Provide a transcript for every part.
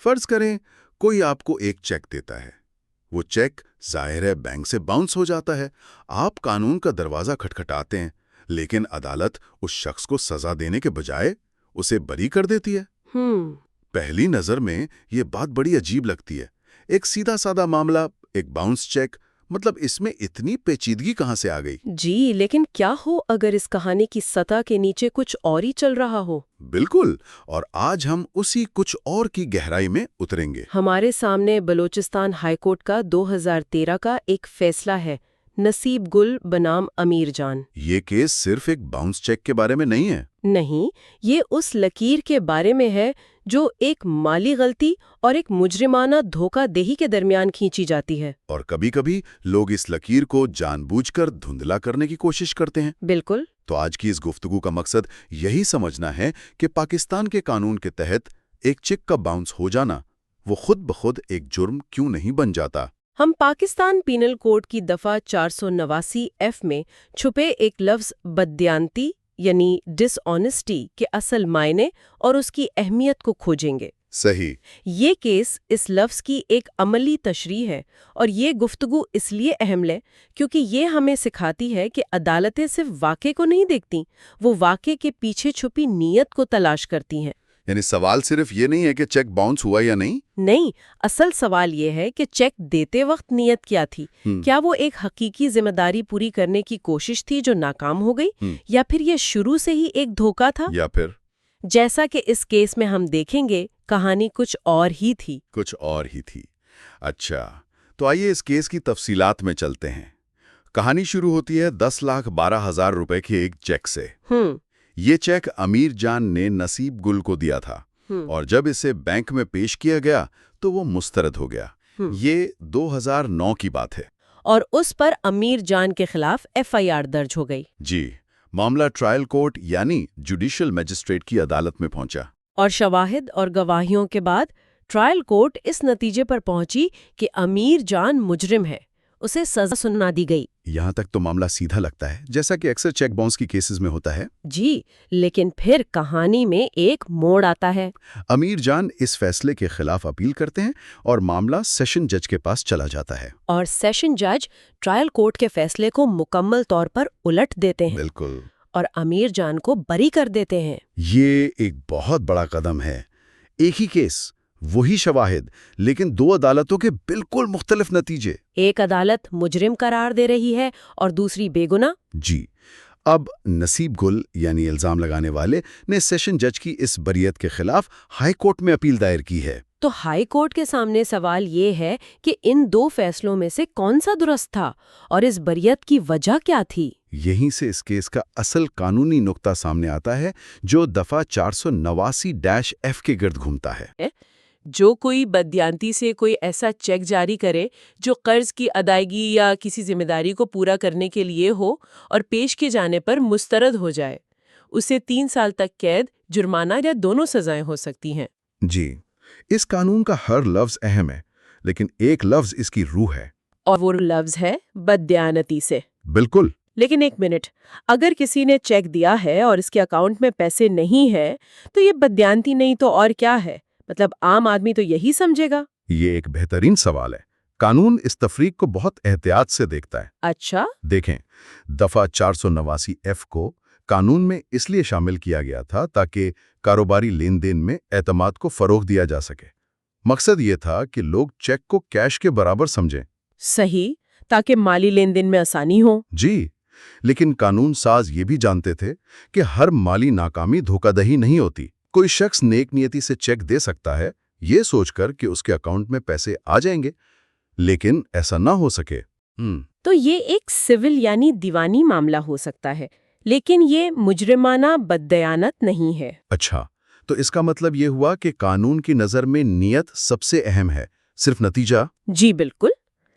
فرض کریں کوئی آپ کو ایک چیک دیتا ہے، وہ چیک ظاہر ہے بینک سے باؤنس ہو جاتا ہے، آپ قانون کا دروازہ کھٹکھٹاتے ہیں، لیکن عدالت اس شخص کو سزا دینے کے بجائے اسے بری کر دیتی ہے۔ پہلی نظر میں یہ بات بڑی عجیب لگتی ہے، ایک سیدھا سادہ معاملہ، ایک باؤنس چیک، مطلب اس میں اتنی پیچیدگی کہاں سے آ گئی؟ جی، لیکن کیا ہو اگر اس کہانی کی سطح کے نیچے کچھ اور ہی چل رہا ہو؟ بالکل، اور آج ہم اسی کچھ اور کی گہرائی میں اتریں گے۔ ہمارے سامنے بلوچستان ہائی کورٹ کا 2013 کا ایک فیصلہ ہے، نصیب گل بنام امیر جان۔ یہ کیس صرف ایک باؤنس چیک کے بارے میں نہیں ہے۔ نہیں، یہ اس لکیر کے بارے میں ہے جو ایک مالی غلطی اور ایک مجرمانہ دھوکہ دہی کے درمیان کھینچی جاتی ہے۔ اور کبھی کبھی لوگ اس لکیر کو جان بوجھ کر دھندلا کرنے کی کوشش کرتے ہیں۔ بالکل۔ تو آج کی اس گفتگو کا مقصد یہی سمجھنا ہے کہ پاکستان کے قانون کے تحت ایک چیک کا باؤنس ہو جانا وہ خود بخود ایک جرم کیوں نہیں بن جاتا۔ ہم پاکستان پینل کوڈ کی دفعہ 489F میں چھپے ایک لفظ بددیانتی یعنی ڈس آنیسٹی کے اصل معنی اور اس کی اہمیت کو کھوجیں گے۔ صحیح۔ یہ کیس اس لفظ کی ایک عملی تشریح ہے، اور یہ گفتگو اس لیے اہم ہے کیونکہ یہ ہمیں سکھاتی ہے کہ عدالتیں صرف واقعے کو نہیں دیکھتی، وہ واقعے کے پیچھے چھپی نیت کو تلاش کرتی ہیں۔ یعنی سوال صرف یہ نہیں ہے کہ چیک باؤنس ہوا یا نہیں؟ نہیں، اصل سوال یہ ہے کہ چیک دیتے وقت نیت کیا تھی؟ کیا وہ ایک حقیقی ذمہ داری پوری کرنے کی کوشش تھی جو ناکام ہو گئی، یا پھر یہ شروع سے ہی ایک دھوکہ تھا؟ یا پھر جیسا کہ اس کیس میں ہم دیکھیں گے، کہانی کچھ اور ہی تھی۔ اچھا، تو آئیے اس کیس کی تفصیلات میں چلتے ہیں۔ کہانی شروع ہوتی ہے 10,12,000 روپے کے ایک چیک سے۔ یہ چیک امیر جان نے نصیب گل کو دیا تھا، اور جب اسے بینک میں پیش کیا گیا تو وہ مسترد ہو گیا۔ یہ 2009 کی بات ہے، اور اس پر امیر جان کے خلاف FIR درج ہو گئی۔ جی، معاملہ ٹرائل کورٹ یعنی جوڈیشل مجسٹریٹ کی عدالت میں پہنچا، اور شواہد اور گواہیوں کے بعد ٹرائل کورٹ اس نتیجے پر پہنچی کہ امیر جان مجرم ہے، اسے سزا سنا دی گئی۔ یہاں تک تو معاملہ سیدھا لگتا ہے، جیسا کہ اکثر چیک باؤنس کی کیسز میں ہوتا ہے۔ جی، لیکن پھر کہانی میں ایک موڑ آتا ہے۔ امیر جان اس فیصلے کے خلاف اپیل کرتے ہیں اور معاملہ سیشن جج کے پاس چلا جاتا ہے، اور سیشن جج ٹرائل کورٹ کے فیصلے کو مکمل طور پر الٹ دیتے ہیں۔ بالکل، اور امیر جان کو بری کر دیتے ہیں۔ یہ ایک بہت بڑا قدم ہے۔ ایک ہی کیس، وہی شواہد، لیکن دو عدالتوں کے بالکل مختلف نتیجے۔ ایک عدالت مجرم قرار دے رہی ہے اور دوسری بے گناہ۔ جی، اب نصیب گل یعنی الزام لگانے والے نے سیشن جج کی اس بریت کے خلاف ہائی کورٹ میں اپیل دائر کی ہے۔ تو ہائی کورٹ کے سامنے سوال یہ ہے کہ ان دو فیصلوں میں سے کون سا درست تھا، اور اس بریت کی وجہ کیا تھی؟ یہیں سے اس کیس کا اصل قانونی نقطہ سامنے آتا ہے جو دفعہ 489-F کے گرد گھومتا ہے۔ جو کوئی بددیانتی سے کوئی ایسا چیک جاری کرے جو قرض کی ادائیگی یا کسی ذمہ داری کو پورا کرنے کے لیے ہو اور پیش کیے جانے پر مسترد ہو جائے، اسے 3 سال تک قید، جرمانہ یا دونوں سزائیں ہو سکتی ہیں۔ جی، اس قانون کا ہر لفظ اہم ہے، لیکن ایک لفظ اس کی روح ہے، اور وہ لفظ ہے بددیانتی سے۔ بالکل۔ لیکن ایک منٹ، اگر کسی نے چیک دیا ہے اور اس کے اکاؤنٹ میں پیسے نہیں ہیں تو یہ بددیانتی نہیں تو اور کیا ہے؟ مطلب عام آدمی تو یہی سمجھے گا۔ یہ ایک بہترین سوال ہے۔ قانون اس تفریق کو بہت احتیاط سے دیکھتا ہے۔ اچھا؟ دیکھیں، دفعہ 489F کو قانون میں اس لیے شامل کیا گیا تھا تاکہ کاروباری لین دین میں اعتماد کو فروغ دیا جا سکے۔ مقصد یہ تھا کہ لوگ چیک کو کیش کے برابر سمجھیں۔ صحیح، تاکہ مالی لین دین میں آسانی ہو۔ جی، لیکن قانون ساز یہ بھی جانتے تھے کہ ہر مالی ناکامی دھوکہ دہی نہیں ہوتی۔ کوئی شخص نیک نیتی سے چیک دے سکتا ہے یہ سوچ کر کہ اس کے اکاؤنٹ میں پیسے آ جائیں گے، لیکن ایسا نہ ہو سکے۔ تو یہ ایک سول یعنی دیوانی معاملہ ہو سکتا ہے، لیکن یہ مجرمانہ بددیانت نہیں ہے۔ اچھا، تو اس کا مطلب یہ ہوا کہ قانون کی نظر میں نیت سب سے اہم ہے، صرف نتیجہ؟ جی بالکل،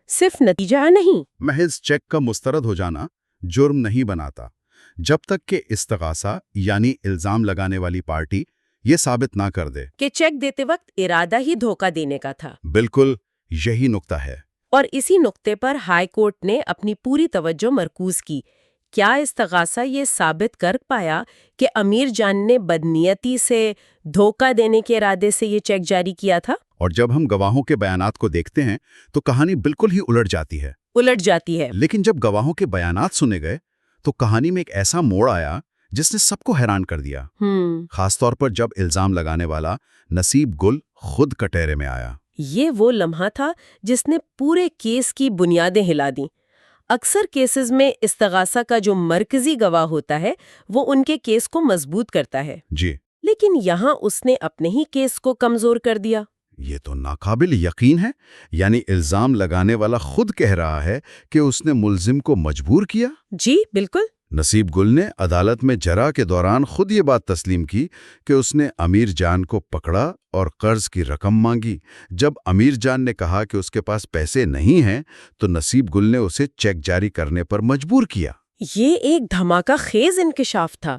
صرف نتیجہ نہیں۔ محض چیک کا مسترد ہو جانا جرم نہیں بناتا جب تک کہ استغاثہ یعنی الزام لگانے والی پارٹی یہ ثابت نہ کر دے کہ چیک دیتے وقت ارادہ ہی دھوکہ دینے کا تھا۔ بالکل، یہی نقطہ ہے۔ اور اسی نقطے پر ہائی کورٹ نے اپنی پوری توجہ مرکوز کی۔ کیا استغاثہ یہ ثابت کر پایا کہ امیر جان نے بدنیتی سے، دھوکہ دینے کے ارادے سے یہ چیک جاری کیا تھا؟ اور جب ہم گواہوں کے بیانات کو دیکھتے ہیں تو کہانی بالکل ہی الٹ جاتی ہے۔ الٹ جاتی ہے۔ لیکن جب گواہوں کے بیانات سنے گئے تو کہانی میں ایک ایسا موڑ آیا جس نے سب کو حیران کر دیا، خاص طور پر جب الزام لگانے والا نصیب گل خود کٹہرے میں آیا۔ یہ وہ لمحہ تھا جس نے پورے کیس کی بنیادیں ہلا دیں۔ اکثر کیسز میں استغاثہ کا جو مرکزی گواہ ہوتا ہے وہ ان کے کیس کو مضبوط کرتا ہے، جی، لیکن یہاں اس نے اپنے ہی کیس کو کمزور کر دیا۔ یہ تو ناقابل یقین ہے، یعنی الزام لگانے والا خود کہہ رہا ہے کہ اس نے ملزم کو مجبور کیا۔ جی بالکل۔ نصیب گل نے عدالت میں جرا کے دوران خود یہ بات تسلیم کی کہ اس نے امیر جان کو پکڑا اور قرض کی رقم مانگی۔ جب امیر جان نے کہا کہ اس کے پاس پیسے نہیں ہیں تو نصیب گل نے اسے چیک جاری کرنے پر مجبور کیا۔ یہ ایک دھماکہ خیز انکشاف تھا۔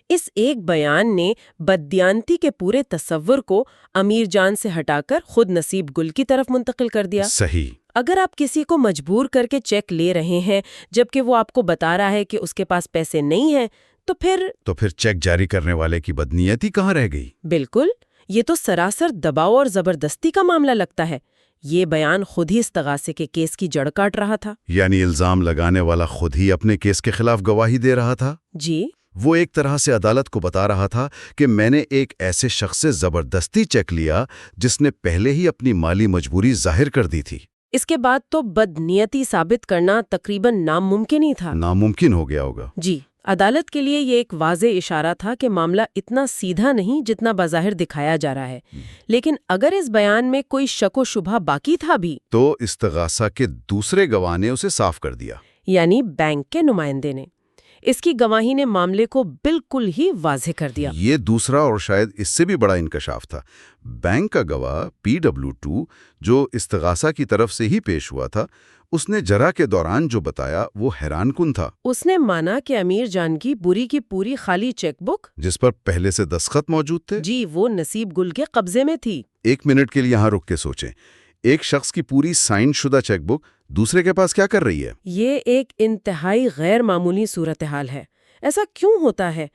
اس ایک بیان نے بددیانتی کے پورے تصور کو امیر جان سے ہٹا کر خود نصیب گل کی طرف منتقل کر دیا۔ صحیح۔ اگر آپ کسی کو مجبور کر کے چیک لے رہے ہیں جبکہ وہ آپ کو بتا رہا ہے کہ اس کے پاس پیسے نہیں ہیں تو پھر چیک جاری کرنے والے کی بدنیتی کہاں رہ گئی؟ بالکل، یہ تو سراسر دباؤ اور زبردستی کا معاملہ لگتا ہے۔ یہ بیان خود ہی استغاثے کے کیس کی جڑ کاٹ رہا تھا۔ یعنی الزام لگانے والا خود ہی اپنے کیس کے خلاف گواہی دے رہا تھا۔ جی، وہ ایک طرح سے عدالت کو بتا رہا تھا کہ میں نے ایک ایسے شخص سے زبردستی چیک لیا جس نے پہلے ہی اپنی مالی مجبوری ظاہر کر دی تھی۔ اس کے بعد تو بدنیتی ثابت کرنا تقریباً ناممکن ہی تھا۔ ناممکن ہو گیا ہوگا۔ جی، عدالت کے لیے یہ ایک واضح اشارہ تھا کہ معاملہ اتنا سیدھا نہیں جتنا بظاہر دکھایا جا رہا ہے، لیکن اگر اس بیان میں کوئی شک و شبہ باقی تھا بھی تو استغاثہ کے دوسرے گواہ نے اسے صاف کر دیا، یعنی بینک کے نمائندے نے۔ اس کی گواہی نے معاملے کو بالکل ہی واضح کر دیا۔ یہ دوسرا اور شاید اس سے بھی بڑا انکشاف تھا۔ بینک کا گواہ PW2 جو استغاثہ کی طرف سے ہی پیش ہوا تھا، اس نے جرا کے دوران جو بتایا وہ حیران کن تھا۔ اس نے مانا کہ امیر جان کی پوری خالی چیک بک جس پر پہلے سے دستخط موجود تھے، جی وہ نصیب گل کے قبضے میں تھی۔ ایک منٹ کے لیے یہاں رک کے سوچیں، ایک شخص کی پوری سائن شدہ چیک بک دوسرے کے پاس کیا کر رہی ہے؟ یہ ایک انتہائی غیر معمولی صورتحال ہے۔ ایسا کیوں ہوتا ہے؟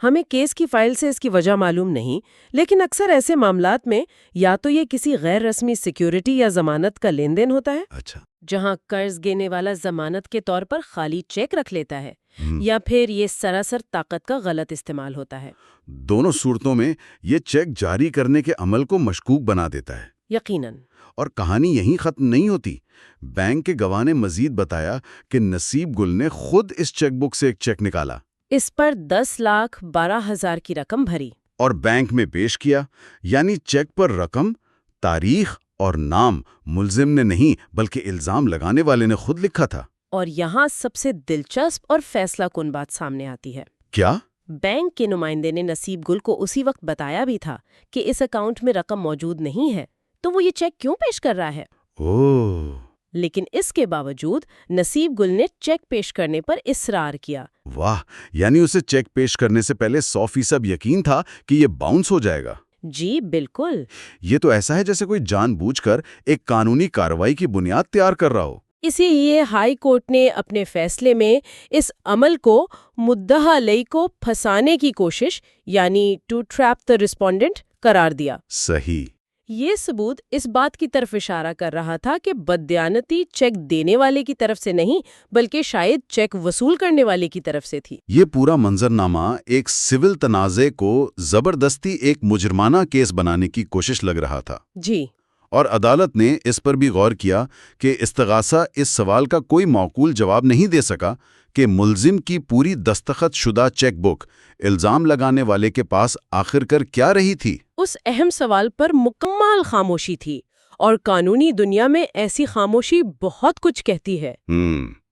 ہمیں کیس کی فائل سے اس کی وجہ معلوم نہیں، لیکن اکثر ایسے معاملات میں یا تو یہ کسی غیر رسمی سیکیورٹی یا ضمانت کا لین دین ہوتا ہے، اچھا، جہاں قرض دینے والا ضمانت کے طور پر خالی چیک رکھ لیتا ہے، یا پھر یہ سراسر طاقت کا غلط استعمال ہوتا ہے۔ دونوں صورتوں میں یہ چیک جاری کرنے کے عمل کو مشکوک بنا دیتا ہے۔ یقیناً۔ اور کہانی یہیں ختم نہیں ہوتی۔ بینک کے گواہ نے مزید بتایا کہ نصیب گل نے خود اس چیک بک سے ایک چیک نکالا، اس پر 10,12,000 کی رقم بھری اور بینک میں پیش کیا۔ یعنی چیک پر رقم، تاریخ اور نام ملزم نے نہیں بلکہ الزام لگانے والے نے خود لکھا تھا۔ اور یہاں سب سے دلچسپ اور فیصلہ کن بات سامنے آتی ہے۔ کیا؟ بینک کے نمائندے نے نصیب گل کو اسی وقت بتایا بھی تھا کہ اس اکاؤنٹ میں رقم موجود نہیں ہے، تو وہ یہ چیک کیوں پیش کر رہا ہے؟ اوہ! لیکن اس کے باوجود نصیب گل نے چیک پیش کرنے پر اصرار کیا۔ واہ! یعنی اسے چیک پیش کرنے سے پہلے 100% یقین تھا کہ یہ باؤنس ہو جائے گا۔ جی بالکل۔ یہ تو ایسا ہے جیسے کوئی جان بوجھ کر ایک قانونی کارروائی کی بنیاد تیار کر رہا ہو۔ اسی لیے ہائی کورٹ نے اپنے فیصلے میں اس عمل کو مدعا علیہ کو پھنسانے کی کوشش، یعنی ٹو ٹریپ دی ریسپونڈنٹ قرار دیا۔ صحیح۔ یہ ثبوت اس بات کی طرف اشارہ کر رہا تھا کہ بددیانتی چیک دینے والے کی طرف سے نہیں بلکہ شاید چیک وصول کرنے والے کی طرف سے تھی۔ یہ پورا منظرنامہ ایک سول تنازع کو زبردستی ایک مجرمانہ کیس بنانے کی کوشش لگ رہا تھا۔ جی، اور عدالت نے اس پر بھی غور کیا کہ استغاثہ اس سوال کا کوئی معقول جواب نہیں دے سکا کہ ملزم کی پوری دستخط شدہ چیک بک الزام لگانے والے کے پاس آخر کر کیا رہی تھی۔ اس اہم سوال پر مکمل خاموشی تھی، اور قانونی دنیا میں ایسی خاموشی بہت کچھ کہتی ہے۔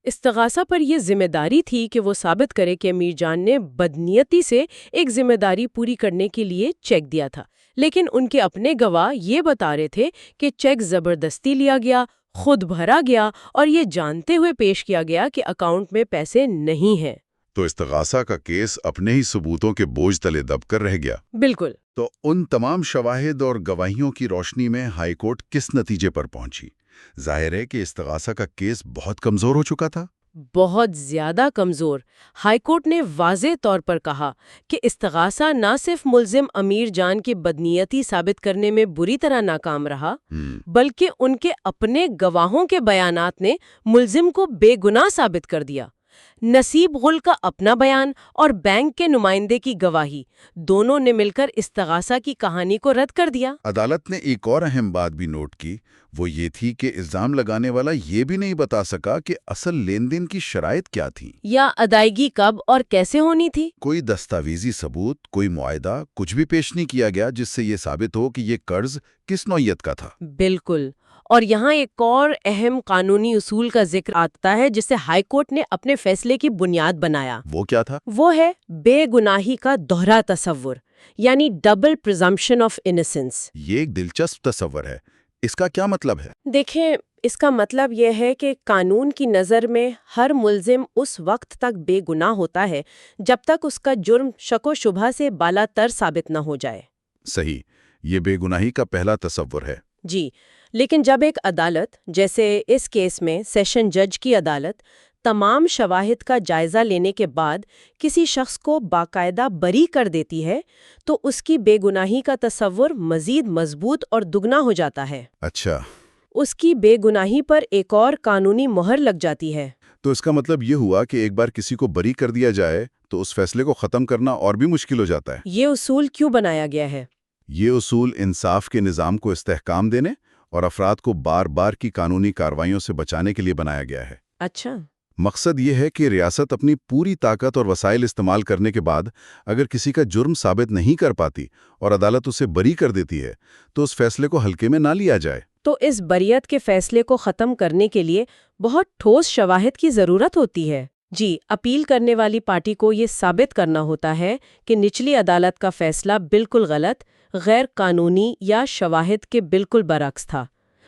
استغاثہ پر یہ ذمہ داری تھی کہ وہ ثابت کرے کہ امیر جان نے بدنیتی سے ایک ذمہ داری پوری کرنے کے لیے چیک دیا تھا، لیکن ان کے اپنے گواہ یہ بتا رہے تھے کہ چیک زبردستی لیا گیا، خود بھرا گیا اور یہ جانتے ہوئے پیش کیا گیا کہ اکاؤنٹ میں پیسے نہیں ہیں۔ تو استغاثہ کا کیس اپنے ہی ثبوتوں کے بوجھ تلے دب کر رہ گیا۔ بالکل۔ تو ان تمام شواہد اور گواہیوں کی روشنی میں ہائی کورٹ کس نتیجے پر پہنچی؟ ظاہر ہے کہ استغاثہ کا کیس بہت کمزور ہو چکا تھا۔ بہت زیادہ کمزور۔ ہائی کورٹ نے واضح طور پر کہا کہ استغاثہ نہ صرف ملزم امیر جان کی بدنیتی ثابت کرنے میں بری طرح ناکام رہا، بلکہ ان کے اپنے گواہوں کے بیانات نے ملزم کو بے گناہ ثابت کر دیا۔ نصیب غل کا اپنا بیان اور بینک کے نمائندے کی گواہی دونوں نے مل کر استغاثہ کی کہانی کو رد کر دیا۔ عدالت نے ایک اور اہم بات بھی نوٹ کی، وہ یہ تھی کہ الزام لگانے والا یہ بھی نہیں بتا سکا کہ اصل لین دین کی شرائط کیا تھی یا ادائیگی کب اور کیسے ہونی تھی۔ کوئی دستاویزی ثبوت، کوئی معاہدہ، کچھ بھی پیش نہیں کیا گیا جس سے یہ ثابت ہو کہ یہ قرض کس نوعیت کا تھا۔ بالکل، اور یہاں ایک اور اہم قانونی اصول کا ذکر آتا ہے جسے ہائی کورٹ نے اپنے فیصلے کی بنیاد بنایا۔ وہ کیا تھا؟ وہ ہے بے گناہی کا دوہرا تصور، یعنی ڈبل پریزمپشن آف انوسینس۔ یہ ایک دلچسپ تصور ہے، اس کا کیا مطلب ہے؟ دیکھیں، اس کا مطلب یہ ہے کہ قانون کی نظر میں ہر ملزم اس وقت تک بے گناہ ہوتا ہے جب تک اس کا جرم شک و شبہ سے بالا تر ثابت نہ ہو جائے۔ صحیح، یہ بے گناہی کا پہلا تصور ہے۔ جی، لیکن جب ایک عدالت، جیسے اس کیس میں سیشن جج کی عدالت، تمام شواہد کا جائزہ لینے کے بعد کسی شخص کو باقاعدہ بری کر دیتی ہے تو اس کی بے گناہی کا تصور مزید مضبوط اور دگنا ہو جاتا ہے۔ اچھا، اس کی بے گناہی پر ایک اور قانونی مہر لگ جاتی ہے۔ تو اس کا مطلب یہ ہوا کہ ایک بار کسی کو بری کر دیا جائے تو اس فیصلے کو ختم کرنا اور بھی مشکل ہو جاتا ہے۔ یہ اصول کیوں بنایا گیا ہے؟ یہ اصول انصاف کے نظام کو استحکام دینے اور افراد کو بار بار کی قانونی کارروائیوں سے بچانے کے لیے بنایا گیا ہے۔ اچھا، مقصد یہ ہے کہ ریاست اپنی پوری طاقت اور وسائل استعمال کرنے کے بعد اگر کسی کا جرم ثابت نہیں کر پاتی اور عدالت اسے بری کر دیتی ہے تو اس فیصلے کو ہلکے میں نہ لیا جائے۔ تو اس بریت کے فیصلے کو ختم کرنے کے لیے بہت ٹھوس شواہد کی ضرورت ہوتی ہے۔ جی، اپیل کرنے والی پارٹی کو یہ ثابت کرنا ہوتا ہے کہ نچلی عدالت کا فیصلہ بالکل غلط، غیر قانونی یا شواہد کے بالکل برعکس تھا۔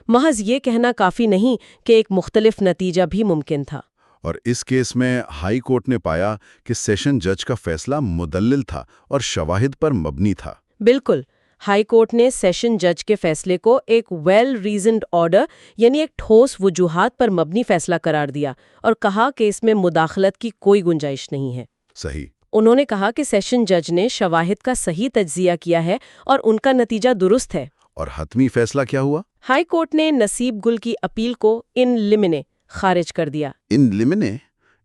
محض یہ کہنا کافی نہیں کہ ایک مختلف نتیجہ بھی ممکن تھا۔ اور اس کیس میں ہائی کورٹ نے پایا کہ سیشن جج کا فیصلہ مدلل تھا اور شواہد پر مبنی تھا۔ بالکل، ہائی کورٹ نے سیشن جج کے فیصلے کو ایک ویل ریزنڈ آرڈر، یعنی ایک ٹھوس وجوہات پر مبنی فیصلہ قرار دیا اور کہا کہ اس میں مداخلت کی کوئی گنجائش نہیں ہے۔ صحیح۔ انہوں نے کہا کہ سیشن جج نے شواہد کا صحیح تجزیہ کیا ہے اور ان کا نتیجہ درست ہے۔ اور حتمی فیصلہ کیا ہوا؟ ہائی کورٹ نے نصیب گل کی اپیل کو ان لمنے خارج کر دیا۔ ان لمنے،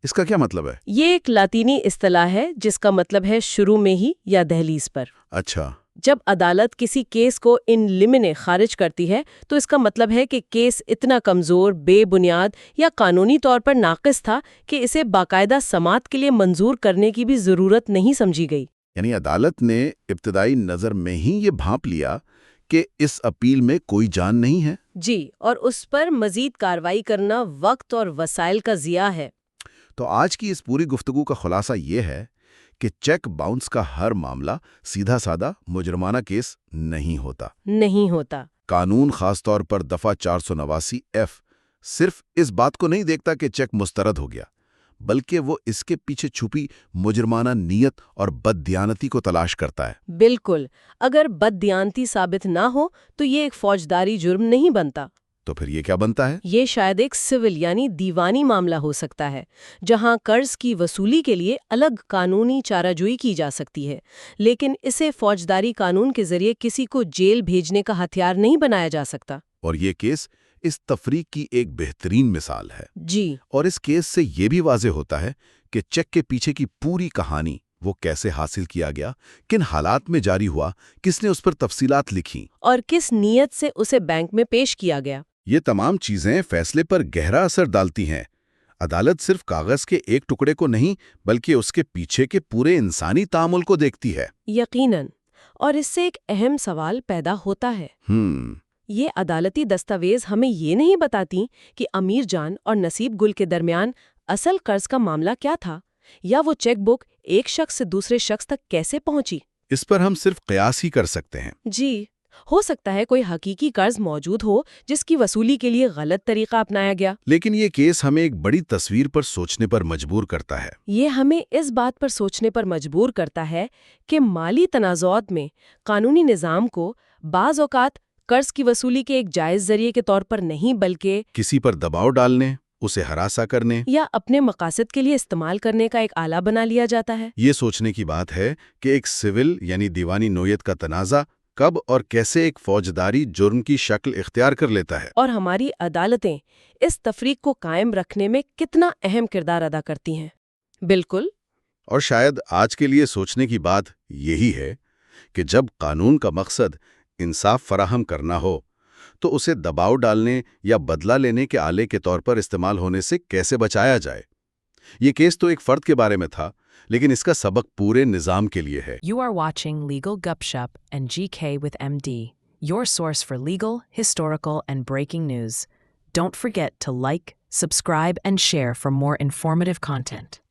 اس کا کیا مطلب ہے؟ یہ ایک لاطینی اصطلاح ہے جس کا مطلب ہے شروع میں ہی یا دہلیز پر۔ اچھا، جب عدالت کسی کیس کو ان لمنے خارج کرتی ہے تو اس کا مطلب ہے کہ کیس اتنا کمزور، بے بنیاد یا قانونی طور پر ناقص تھا کہ اسے باقاعدہ سماعت کے لیے منظور کرنے کی بھی ضرورت نہیں سمجھی گئی۔ یعنی عدالت نے ابتدائی نظر میں ہی یہ بھانپ لیا کہ اس اپیل میں کوئی جان نہیں ہے۔ جی، اور اس پر مزید کارروائی کرنا وقت اور وسائل کا ضیاع ہے۔ تو آج کی اس پوری گفتگو کا خلاصہ یہ ہے کہ چیک باؤنس کا ہر معاملہ سیدھا سادہ مجرمانہ کیس نہیں ہوتا۔ قانون خاص طور پر دفعہ 489F صرف اس بات کو نہیں دیکھتا کہ چیک مسترد ہو گیا، بلکہ وہ اس کے پیچھے چھپی مجرمانہ نیت اور بددیانتی کو تلاش کرتا ہے۔ بالکل، اگر بددیانتی ثابت نہ ہو تو یہ ایک فوجداری جرم نہیں بنتا۔ تو پھر یہ کیا بنتا ہے؟ یہ شاید ایک سول یعنی دیوانی معاملہ ہو سکتا ہے، جہاں قرض کی وصولی کے لیے الگ قانونی چارہ جوئی کی جا سکتی ہے، لیکن اسے فوجداری قانون کے ذریعے کسی کو جیل بھیجنے کا ہتھیار نہیں بنایا جا سکتا۔ اور یہ کیس اس تفریق کی ایک بہترین مثال ہے۔ جی، اور اس کیس سے یہ بھی واضح ہوتا ہے کہ چیک کے پیچھے کی پوری کہانی، وہ کیسے حاصل کیا گیا، کن حالات میں جاری ہوا، کس نے اس پر تفصیلات لکھیں، اور کس نیت سے اسے بینک میں پیش کیا گیا۔ یہ تمام چیزیں فیصلے پر گہرا اثر ڈالتی ہیں۔ عدالت صرف کاغذ کے ایک ٹکڑے کو نہیں بلکہ اس کے پیچھے کے پورے انسانی تعامل کو دیکھتی ہے۔ یقیناً، اور اس سے ایک اہم سوال پیدا ہوتا ہے۔ یہ عدالتی دستاویز ہمیں یہ نہیں بتاتی کہ امیر جان اور نصیب گل کے درمیان اصل قرض کا معاملہ کیا تھا، یا وہ چیک بک ایک شخص سے دوسرے شخص تک کیسے پہنچی۔ اس پر ہم صرف قیاس ہی کر سکتے ہیں۔ جی، ہو سکتا ہے کوئی حقیقی قرض موجود ہو جس کی وصولی کے لیے غلط طریقہ اپنایا گیا۔ لیکن یہ کیس ہمیں ایک بڑی تصویر پر سوچنے پر مجبور کرتا ہے۔ یہ ہمیں اس بات پر سوچنے پر مجبور کرتا ہے کہ مالی تنازعات میں قانونی نظام کو بعض اوقات قرض کی وصولی کے ایک جائز ذریعے کے طور پر نہیں بلکہ کسی پر دباؤ ڈالنے، اسے ہراساں کرنے یا اپنے مقاصد کے لیے استعمال کرنے کا ایک آلہ بنا لیا جاتا ہے۔ یہ سوچنے کی بات ہے کہ ایک سول یعنی دیوانی نوعیت کا تنازع کب اور کیسے ایک فوجداری جرم کی شکل اختیار کر لیتا ہے۔ اور ہماری عدالتیں اس تفریق کو قائم رکھنے میں کتنا اہم کردار ادا کرتی ہیں۔ بالکل۔ اور شاید آج کے لیے سوچنے کی بات یہی ہے کہ جب قانون کا مقصد انصاف فراہم کرنا ہو تو اسے دباؤ ڈالنے یا بدلہ لینے کے آلے کے طور پر استعمال ہونے سے کیسے بچایا جائے۔ یہ کیس تو ایک فرد کے بارے میں تھا، لیکن اس کا سبق پورے نظام کے لیے ہے۔ You are watching Legal Gupshup and GK with MD, your source for legal, historical, and breaking news. Don't forget to like, subscribe, and share for more informative content.